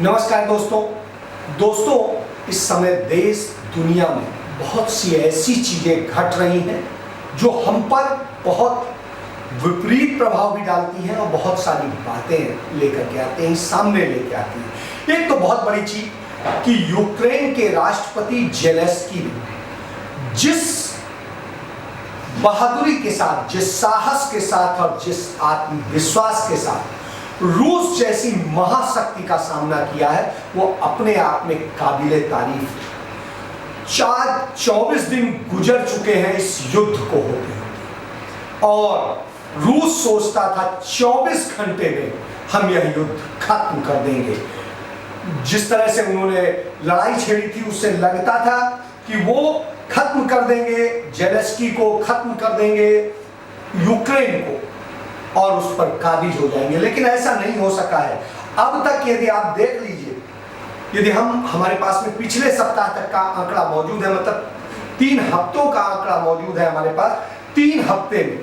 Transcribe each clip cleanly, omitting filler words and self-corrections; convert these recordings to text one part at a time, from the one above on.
नमस्कार दोस्तों, इस समय देश दुनिया में बहुत सी ऐसी चीजें घट रही हैं जो हम पर बहुत विपरीत प्रभाव भी डालती हैं और बहुत सारी बातें लेकर के आते हैं, सामने लेकर आती हैं। एक तो बहुत बड़ी चीज कि यूक्रेन के राष्ट्रपति जेलेंस्की ने जिस बहादुरी के साथ, जिस साहस के साथ और जिस आत्मविश्वास के साथ रूस जैसी महाशक्ति का सामना किया है, वो अपने आप में काबिले तारीफ है। 24 दिन गुजर चुके हैं इस युद्ध को होते और रूस सोचता था 24 घंटे में हम यह युद्ध खत्म कर देंगे। जिस तरह से उन्होंने लड़ाई छेड़ी थी, उससे लगता था कि वो खत्म कर देंगे, जेलेंस्की को खत्म कर देंगे, यूक्रेन को, और उस पर काबिज हो जाएंगे। लेकिन ऐसा नहीं हो सका है अब तक। यदि आप देख लीजिए, यदि हमारे पास में पिछले सप्ताह तक का आंकड़ा मौजूद है, मतलब 3 हफ्तों का आंकड़ा मौजूद है हमारे पास। 3 हफ्ते में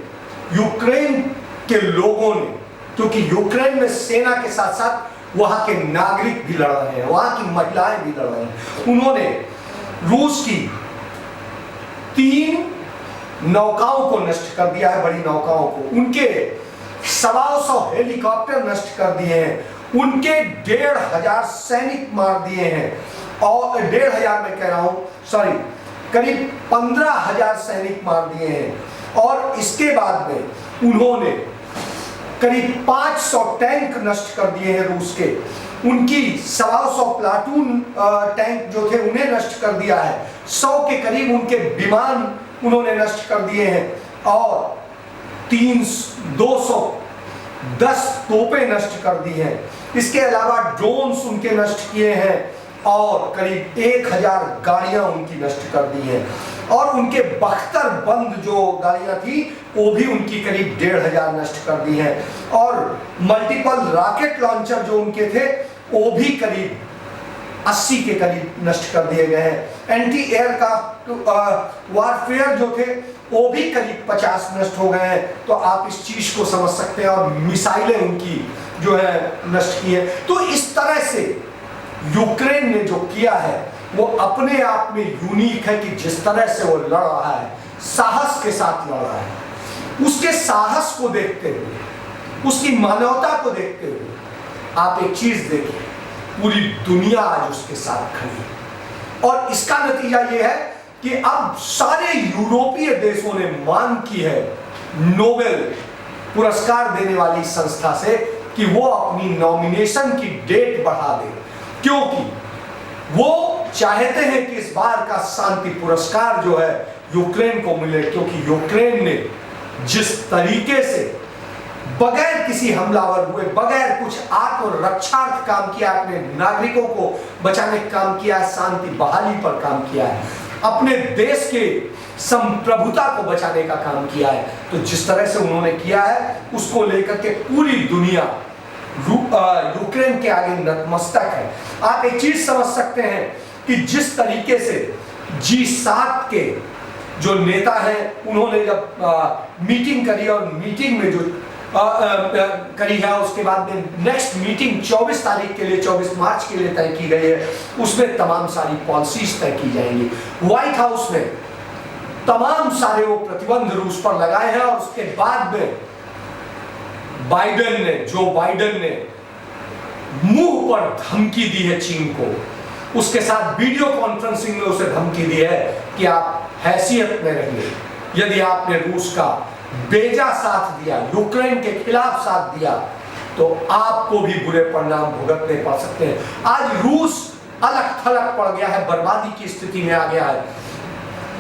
यूक्रेन के लोगों ने, क्योंकि यूक्रेन में सेना के साथ साथ वहां के नागरिक भी लड़ रहे हैं, वहां की महिलाएं भी लड़ रही हैं, उन्होंने रूस की 3 नौकाओं को नष्ट कर दिया है, बड़ी नौकाओं को। उनके 125 हेलीकॉप्टर नष्ट कर दिए हैं, उनके 1500 सैनिक मार दिए हैं, और 1500 मैं कह रहा हूं, सॉरी, करीब 15,000 सैनिक मार दिए हैं। और इसके बाद में उन्होंने करीब 500 टैंक नष्ट कर दिए हैं रूस के। उनकी 125 प्लाटून टैंक जो थे उन्हें नष्ट कर दिया है। 100 के करीब उनके विमान उन्होंने नष्ट कर दिए हैं, और 210 तोपें नष्ट कर दी हैं। इसके अलावा ड्रोन्स उनके नष्ट किए हैं, और करीब 1000 गाड़ियां उनकी नष्ट कर दी हैं। और उनके 72 बंद जो गाड़ियां थी वो भी उनकी करीब 1500 नष्ट कर दी हैं। और मल्टीपल रॉकेट लॉन्चर जो उनके थे वो भी करीब 80 के करीब नष्ट कर दिए गए हैं। एंटी एयर का वारफेयर जो थे वो भी करीब 50 नष्ट हो गए हैं। तो आप इस चीज को समझ सकते हैं। और मिसाइलें उनकी जो है नष्ट की है। तो इस तरह से यूक्रेन ने जो किया है वो अपने आप में यूनिक है कि जिस तरह से वो लड़ रहा है, साहस के साथ लड़ रहा है। उसके साहस को देखते हुए, उसकी मानवता को देखते हुए आप एक चीज देखिए, पूरी दुनिया आज उसके साथ खड़ी है। और इसका नतीजा यह है कि अब सारे यूरोपीय देशों ने मांग की है नोबेल पुरस्कार देने वाली संस्था से कि वो अपनी नॉमिनेशन की डेट बढ़ा दे, क्योंकि वो चाहते हैं कि इस बार का शांति पुरस्कार जो है यूक्रेन को मिले। क्योंकि यूक्रेन ने जिस तरीके से बगैर किसी हमलावर हुए, बगैर कुछ आत्मरक्षार्थ काम किया, अपने नागरिकों को बचाने का काम किया है, शांति बहाली पर काम किया है, अपने देश के संप्रभुता को बचाने का काम किया है। तो जिस तरह से उन्होंने किया है उसको लेकर के पूरी दुनिया यूक्रेन के आगे नतमस्तक है। आप एक चीज समझ सकते हैं कि जिस तरीके से G7 के जो नेता हैं उन्होंने जब मीटिंग करी, और मीटिंग में जो करी है, उसके बाद में नेक्स्ट मीटिंग 24 तारीख के लिए, 24 मार्च के लिए तय की गई है। उसमें तमाम सारी पॉलिसीज तय की जाएंगी। व्हाइट हाउस में तमाम सारे वो प्रतिबंध रूस पर लगाए हैं। और उसके बाद में जो बाइडेन ने मुंह पर धमकी दी है चीन को, उसके साथ वीडियो कॉन्फ्रेंसिंग में उसे धमकी दी है कि आप हैसियत में रहिए। यदि आपने रूस का बेजा साथ दिया, यूक्रेन के खिलाफ साथ दिया, तो आपको भी बुरे परिणाम भुगतने पड़ सकते हैं। आज रूस अलग थलग पड़ गया है, बर्बादी की स्थिति में आ गया है।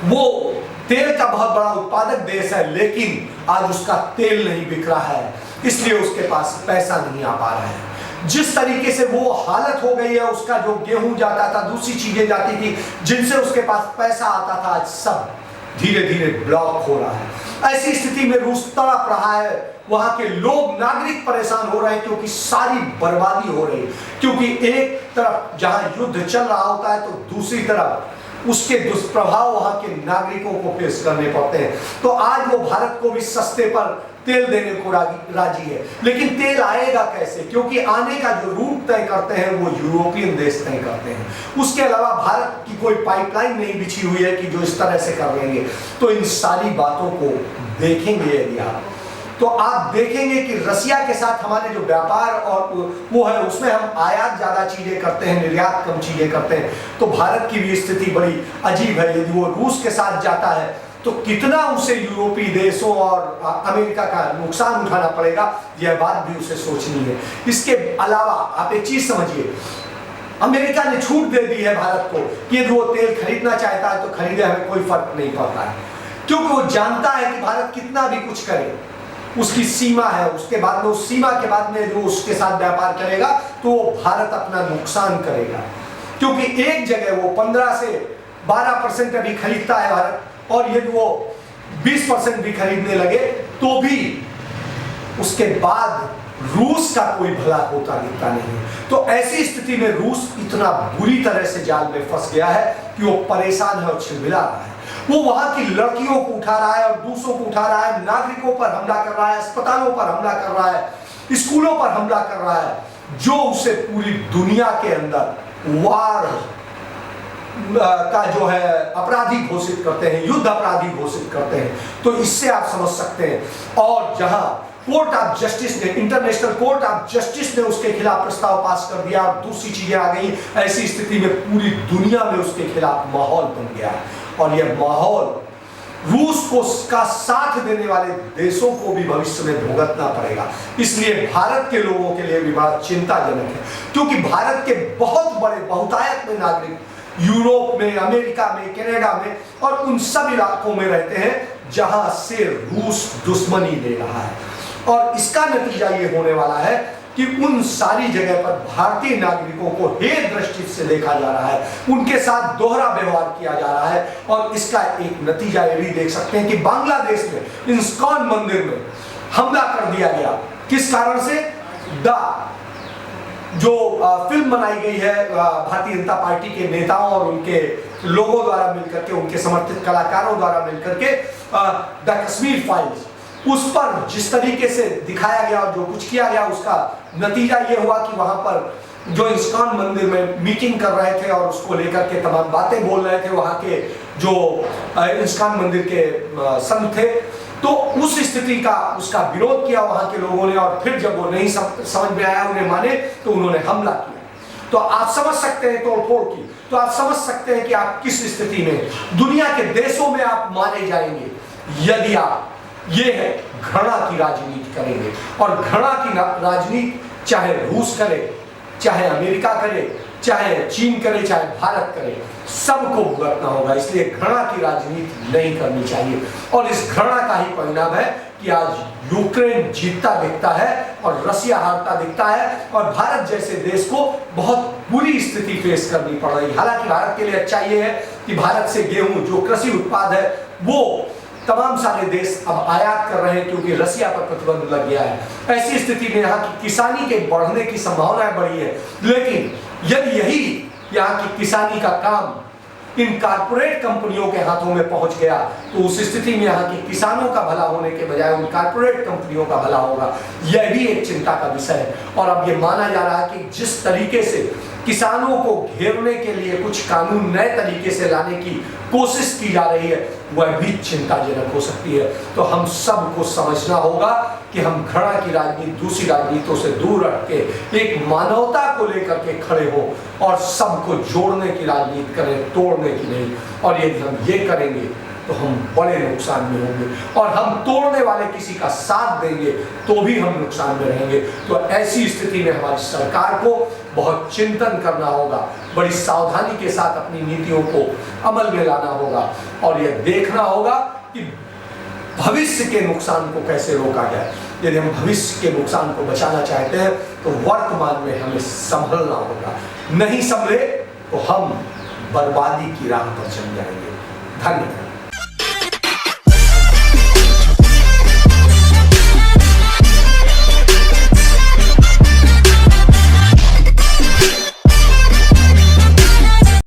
वो तेल का बहुत बड़ा उत्पादक देश है, लेकिन आज उसका तेल नहीं बिक रहा है, इसलिए उसके पास पैसा नहीं आ पा रहा है। जिस तरीके से वो हालत हो गई है, उसका जो गेहूं जाता था, दूसरी चीजें जाती थी जिनसे उसके पास पैसा आता था, आज सब धीरे धीरे ब्लॉक हो रहा है। ऐसी स्थिति में रूस तड़प रहा है, वहां के लोग, नागरिक परेशान हो रहे हैं, क्योंकि सारी बर्बादी हो रही है। क्योंकि एक तरफ जहां युद्ध चल रहा होता है तो दूसरी तरफ उसके दुष्प्रभाव वहां के नागरिकों को फेस करने पड़ते हैं। तो आज वो भारत को भी सस्ते पर तेल देने को राजी है, लेकिन तेल आएगा कैसे? क्योंकि आने का जो रूट तय करते हैं वो यूरोपियन देश तय करते हैं। उसके अलावा भारत की कोई पाइपलाइन नहीं बिछी हुई है कि जो इस तरह से कर लेंगे। तो इन सारी बातों को देखेंगे यदि आप, तो आप देखेंगे कि रसिया के साथ हमारे जो व्यापार और वो है उसमें हम आयात ज्यादा चीजें करते हैं, निर्यात कम चीजें करते हैं। तो भारत की भी स्थिति बड़ी अजीब है। यदि वो रूस के साथ जाता है तो कितना उसे यूरोपीय देशों और अमेरिका का नुकसान उठाना पड़ेगा, यह बात भी उसे सोचनी है। इसके अलावा आप एक चीज समझिए, अमेरिका ने छूट दे दी है भारत को कि यदि वो तेल खरीदना चाहता है तो खरीदे, हमें कोई फर्क नहीं पड़ता है, क्योंकि वो जानता है कि भारत कितना भी कुछ करे उसकी सीमा है। उसके बाद में, उस सीमा के बाद में जो उसके साथ व्यापार करेगा तो वो भारत अपना नुकसान करेगा, क्योंकि एक जगह वो 15 से 12% अभी खरीदता है भारत, और यदि वो 20% भी खरीदने लगे तो भी उसके बाद रूस का कोई भला होता दिखता नहीं। तो ऐसी स्थिति में रूस इतना बुरी तरह से जाल में फंस गया है कि वो परेशान है और छिलमिला रहा है। वो वहां की लड़कियों को उठा रहा है और दूसरों को उठा रहा है, नागरिकों पर हमला कर रहा है, अस्पतालों पर हमला कर रहा है, स्कूलों पर हमला कर रहा है, जो उसे पूरी दुनिया के अंदर वार का जो है अपराधी घोषित करते हैं, युद्ध अपराधी घोषित करते हैं। तो इससे आप समझ सकते हैं। और जहां कोर्ट ऑफ जस्टिस ने, इंटरनेशनल कोर्ट ऑफ जस्टिस ने उसके खिलाफ प्रस्ताव पास कर दिया और दूसरी चीजें आ गई, ऐसी स्थिति में पूरी दुनिया में उसके खिलाफ माहौल बन गया। और यह माहौल रूस को का साथ देने वाले देशों को भी भविष्य में भुगतना पड़ेगा। इसलिए भारत के लोगों के लिए भी बड़ा चिंताजनक है, क्योंकि भारत के बहुत बड़े बहुतायत में नागरिक यूरोप में, अमेरिका में, कनाडा में और उन सब इलाकों में रहते हैं जहां से रूस दुश्मनी दे रहा है। और इसका नतीजा ये होने वाला है कि उन सारी जगह पर भारतीय नागरिकों को हे दृष्टि से देखा जा रहा है, उनके साथ दोहरा व्यवहार किया जा रहा है। और इसका एक नतीजा ये भी देख सकते हैं कि बांग्लादेश में इस्कॉन मंदिर में हमला कर दिया गया। किस कारण से? जो फिल्म बनाई गई है भारतीय जनता पार्टी के नेताओं और उनके लोगों द्वारा मिलकर के, उनके समर्थित कलाकारों द्वारा मिलकर के, द कश्मीर फाइल्स, उस पर जिस तरीके से दिखाया गया और जो कुछ किया गया, उसका नतीजा ये हुआ कि वहां पर जो इस्कॉन मंदिर में मीटिंग कर रहे थे और उसको लेकर के तमाम बातें बोल रहे थे वहां के जो इस्कॉन मंदिर के संत थे, तो उस स्थिति का उसका विरोध किया वहां के लोगों ने। और फिर जब वो नहीं समझ में आया, उन्हें माने, तो उन्होंने हमला किया। तो आप समझ सकते हैं तोड़फोड़ की, तो आप समझ सकते हैं कि आप किस स्थिति में, दुनिया के देशों में आप मारे जाएंगे यदि आप ये है घृणा की राजनीति करेंगे। और घृणा की राजनीति चाहे रूस करे, चाहे अमेरिका करे, चाहे चीन करे, चाहे भारत करे, सबको भुगतना होगा। इसलिए घृणा की राजनीति नहीं करनी चाहिए। और इस घृणा का ही परिणाम है कि आज यूक्रेन जीतता दिखता है और रसिया हारता दिखता है, और भारत जैसे देश को बहुत बुरी स्थिति फेस करनी पड़ रही है। हालांकि भारत के लिए अच्छा ये है कि भारत से गेहूं, जो कृषि उत्पाद है, वो तमाम सारे देश अब आयात कर रहे हैं, क्योंकि रसिया पर प्रतिबंध लग गया है। ऐसी स्थिति में यहाँ की किसानी के बढ़ने की संभावनाएं बढ़ी है। लेकिन यदि यही यहाँ की किसानी का काम इन कारपोरेट कंपनियों के हाथों में पहुंच गया, तो उस स्थिति में यहाँ के किसानों का भला होने के बजाय उन कारपोरेट कंपनियों का भला होगा। यह भी एक चिंता का विषय है। और अब ये माना जा रहा है कि जिस तरीके से किसानों को घेरने के लिए कुछ कानून नए तरीके से लाने की कोशिश की जा रही है, वह भी चिंताजनक हो सकती है। तो हम सबको समझना होगा कि हम घृणा की राजनीति, दूसरी राजनीतियों से दूर रख के एक मानवता को लेकर के खड़े हो और सबको जोड़ने की राजनीति करें, तोड़ने की नहीं। और यदि हम ये करेंगे तो हम बड़े नुकसान में होंगे, और हम तोड़ने वाले किसी का साथ देंगे तो भी हम नुकसान में रहेंगे। तो ऐसी स्थिति में हमारी सरकार को बहुत चिंतन करना होगा, बड़ी सावधानी के साथ अपनी नीतियों को अमल में लाना होगा, और यह देखना होगा कि भविष्य के नुकसान को कैसे रोका जाए। यदि हम भविष्य के नुकसान को बचाना चाहते हैं तो वर्तमान में हमें संभलना होगा, नहीं संभले तो हम बर्बादी की राह पर चल जाएंगे। धन्यवाद।